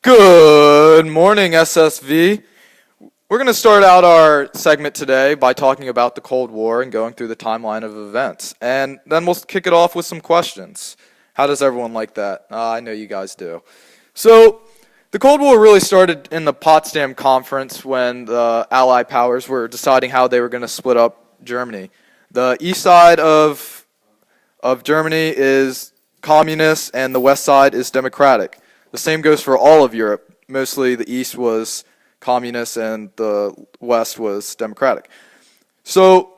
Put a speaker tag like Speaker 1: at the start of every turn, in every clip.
Speaker 1: Good morning, SSV. We're going to start out our segment today by talking about the Cold War and going through the timeline of events. And then we'll kick it off with some questions. How does everyone like that? I know you guys do. So, the Cold War really started in the Potsdam Conference when the Allied powers were deciding how they were going to split up Germany. The east side of Germany is communist and the west side is democratic. The same goes for all of Europe. Mostly the east was communist and the west was democratic. So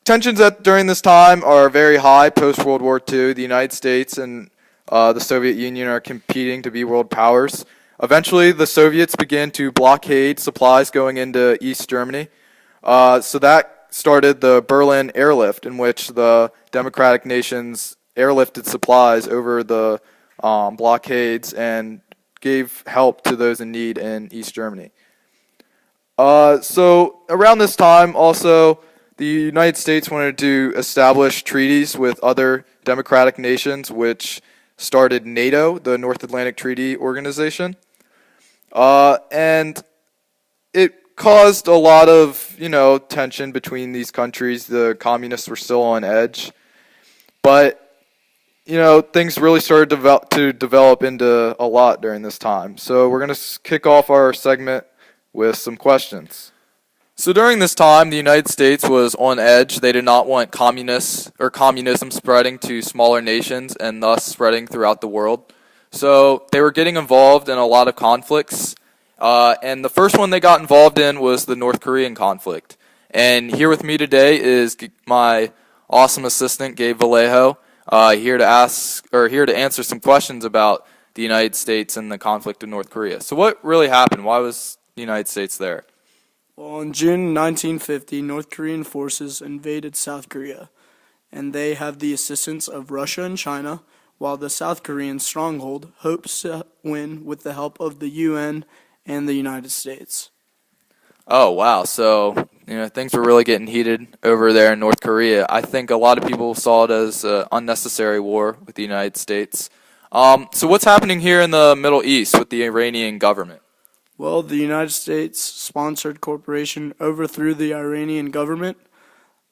Speaker 1: tensions during this time are very high post-World War II. The United States and the Soviet Union are competing to be world powers. Eventually, the Soviets began to blockade supplies going into East Germany. So that started the Berlin airlift, in which the democratic nations airlifted supplies over the blockades and gave help to those in need in East Germany. So around this time, also, the United States wanted to establish treaties with other democratic nations, which started NATO, the North Atlantic Treaty Organization. And it caused a lot of, tension between these countries. The communists were still on edge. But things really started to develop into a lot during this time. So we're going to kick off our segment with some questions. So during this time, the United States was on edge. They did not want communism spreading to smaller nations and thus spreading throughout the world. So they were getting involved in a lot of conflicts. And the first one they got involved in was the North Korean conflict. And here with me today is my awesome assistant, Gabe Vallejo. Here to answer some questions about the United States and the conflict in North Korea. So what really happened? Why was the United States there?
Speaker 2: Well, in June 1950, North Korean forces invaded South Korea, and they have the assistance of Russia and China, while the South Korean stronghold hopes to win with the help of the UN and the United States.
Speaker 1: Oh, wow. So, things were really getting heated over there in North Korea. I think a lot of people saw it as an unnecessary war with the United States. So what's happening here in the Middle East with the Iranian government?
Speaker 2: Well, the United States-sponsored corporation overthrew the Iranian government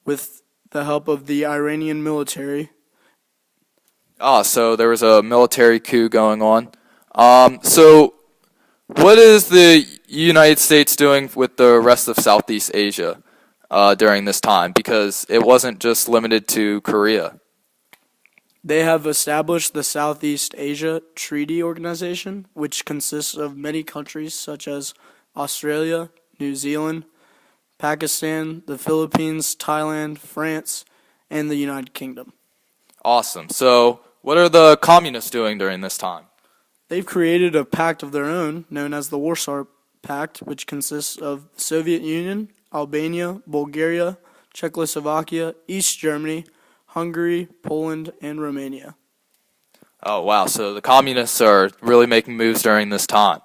Speaker 2: with the help of the Iranian military.
Speaker 1: So there was a military coup going on. So what is the United States doing with the rest of Southeast Asia during this time? Because it wasn't just limited to Korea.
Speaker 2: They have established the Southeast Asia Treaty Organization, which consists of many countries such as Australia, New Zealand, Pakistan, the Philippines, Thailand, France, and the United Kingdom.
Speaker 1: Awesome. So what are the communists doing during this time?
Speaker 2: They've created a pact of their own, known as the Warsaw Pact, which consists of the Soviet Union, Albania, Bulgaria, Czechoslovakia, East Germany, Hungary, Poland, and Romania.
Speaker 1: Oh, wow. So the communists are really making moves during this time.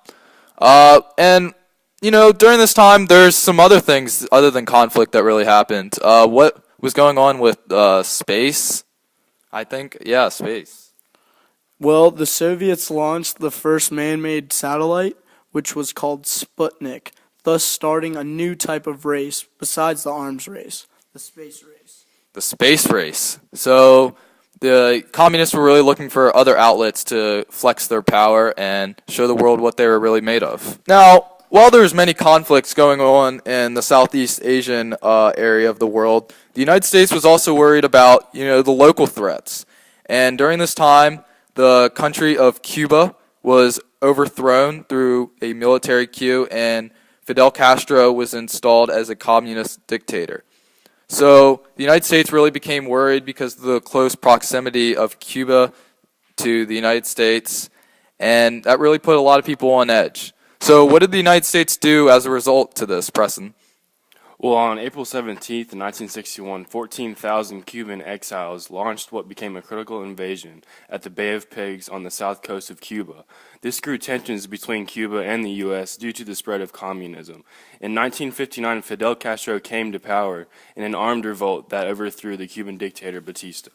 Speaker 1: And during this time, there's some other things other than conflict that really happened. What was going on with space? I think, yeah, space.
Speaker 2: Well, the Soviets launched the first man-made satellite, which was called Sputnik, thus starting a new type of race besides the arms race, the space race.
Speaker 1: The space race. So the communists were really looking for other outlets to flex their power and show the world what they were really made of. Now, while there's many conflicts going on in the Southeast Asian area of the world, the United States was also worried about, the local threats. And during this time, the country of Cuba was overthrown through a military coup, and Fidel Castro was installed as a communist dictator. So the United States really became worried because of the close proximity of Cuba to the United States, and that really put a lot of people on edge. So what did the United States do as a result to this, Preston?
Speaker 3: Well, on April 17th, 1961, 14,000 Cuban exiles launched what became a critical invasion at the Bay of Pigs on the south coast of Cuba. This grew tensions between Cuba and the U.S. due to the spread of communism. In 1959, Fidel Castro came to power in an armed revolt that overthrew the Cuban dictator Batista.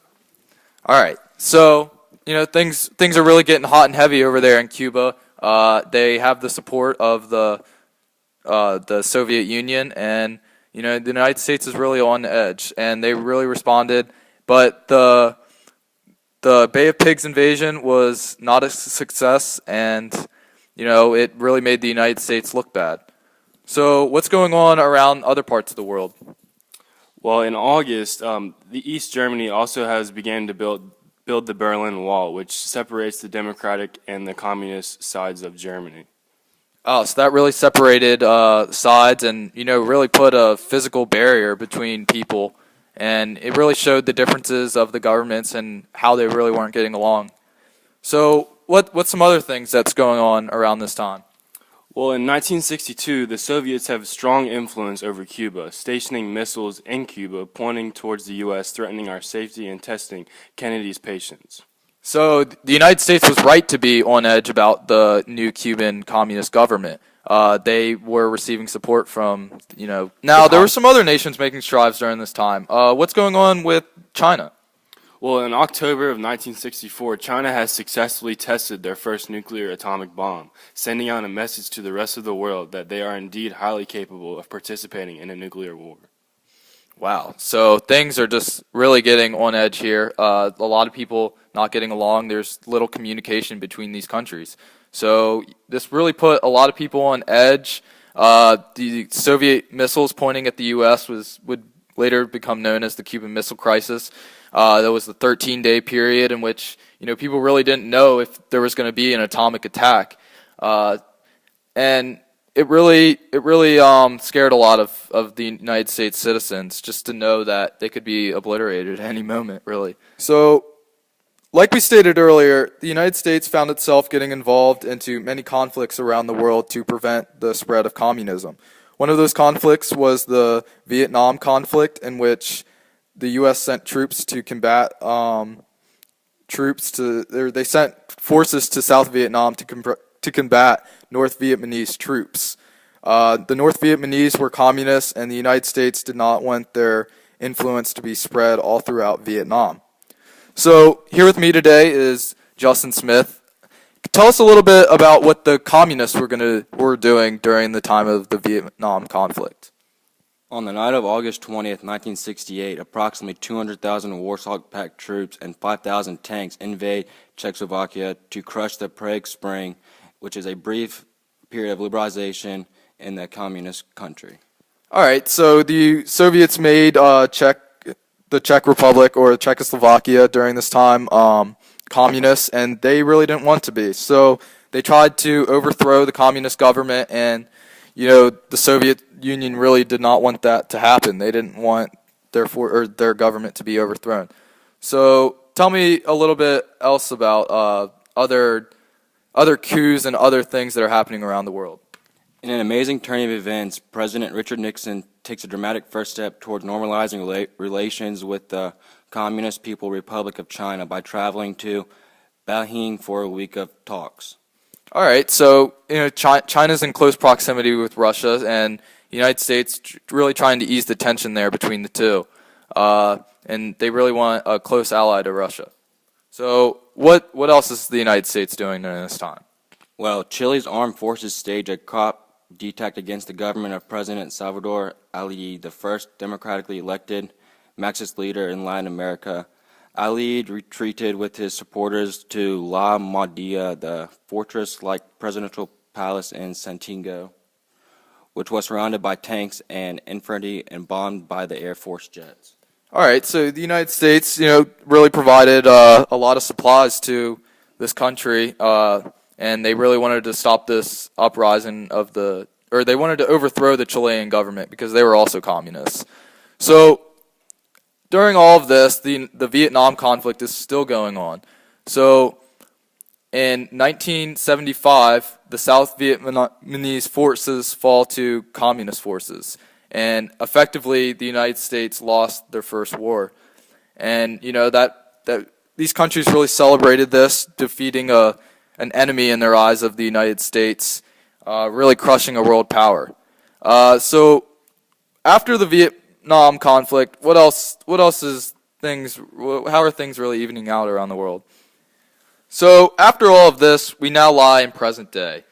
Speaker 1: All right, so things are really getting hot and heavy over there in Cuba They have the support of the Soviet Union, and the United States is really on the edge, and they really responded. But the Bay of Pigs invasion was not a success, and it really made the United States look bad. So what's going on around other parts of the world?
Speaker 3: Well, in August, the East Germany also has begun to build the Berlin Wall, which separates the democratic and the communist sides of Germany.
Speaker 1: Oh, so that really separated sides and, really put a physical barrier between people. And it really showed the differences of the governments and how they really weren't getting along. So what's some other things that's going on around this time?
Speaker 3: Well, in 1962, the Soviets have strong influence over Cuba, stationing missiles in Cuba pointing towards the U.S., threatening our safety and testing Kennedy's patience.
Speaker 1: So the United States was right to be on edge about the new Cuban communist government. They were receiving support from, Now, there were some other nations making strides during this time. What's going on with China?
Speaker 3: Well, in October of 1964, China has successfully tested their first nuclear atomic bomb, sending out a message to the rest of the world that they are indeed highly capable of participating in a nuclear war.
Speaker 1: Wow. So things are just really getting on edge here. A lot of people not getting along. There's little communication between these countries. So this really put a lot of people on edge. The Soviet missiles pointing at the U.S. would later become known as the Cuban Missile Crisis. That was the 13-day period in which people really didn't know if there was going to be an atomic attack, and it really scared a lot of the United States citizens just to know that they could be obliterated at any moment, really. So, like we stated earlier, the United States found itself getting involved into many conflicts around the world to prevent the spread of communism. One of those conflicts was the Vietnam conflict, in which the U.S. sent troops to combat they sent forces to South Vietnam to combat North Vietnamese troops. The North Vietnamese were communists, and the United States did not want their influence to be spread all throughout Vietnam. So here with me today is Justin Smith. Tell us a little bit about what the communists were doing during the time of the Vietnam conflict.
Speaker 4: On the night of August 20th, 1968, approximately 200,000 Warsaw-packed troops and 5,000 tanks invade Czechoslovakia to crush the Prague Spring, which is a brief period of liberalization in the communist country.
Speaker 1: All right, so the Soviets made the Czech Republic or Czechoslovakia during this time communists, and they really didn't want to be. So they tried to overthrow the communist government, and the Soviet Union really did not want that to happen. They didn't want their government to be overthrown. So tell me a little bit else about other coups and other things that are happening around the world.
Speaker 4: In an amazing turn of events, President Richard Nixon takes a dramatic first step towards normalizing relations with the Communist People's Republic of China by traveling to Beijing for a week of talks.
Speaker 1: All right, so China's in close proximity with Russia, and the United States really trying to ease the tension there between the two, and they really want a close ally to Russia. So what else is the United States doing during this time?
Speaker 4: Well, Chile's armed forces staged a coup d'etat against the government of President Salvador Allende, the first democratically elected Marxist leader in Latin America. Allende retreated with his supporters to La Madia, the fortress-like presidential palace in Santiago, which was surrounded by tanks and infantry and bombed by the Air Force jets.
Speaker 1: All right, so the United States, really provided a lot of supplies to this country, and they really wanted to stop this uprising they wanted to overthrow the Chilean government because they were also communists. So during all of this, the Vietnam conflict is still going on. So in 1975, the South Vietnamese forces fall to communist forces, and effectively the United States lost their first war. And that these countries really celebrated this, defeating an enemy in their eyes of the United States, really crushing a world power. So after the Vietnam conflict, what else is how are things really evening out around the world? So, after all of this, we now lie in present day.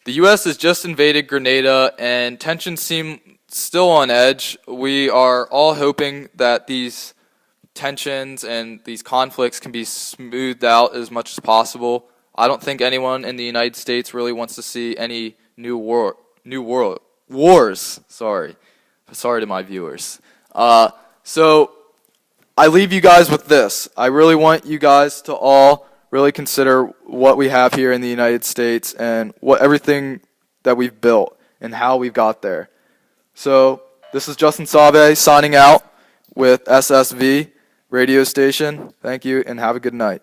Speaker 1: The U.S. has just invaded Grenada, and tensions seem still on edge. We are all hoping that these tensions and these conflicts can be smoothed out as much as possible. I don't think anyone in the United States really wants to see any new wars. Sorry to my viewers. So I leave you guys with this. I really want you guys to all really consider what we have here in the United States and what everything that we've built and how we've got there. So this is Justin Sauve signing out with SSV radio station. Thank you and have a good night.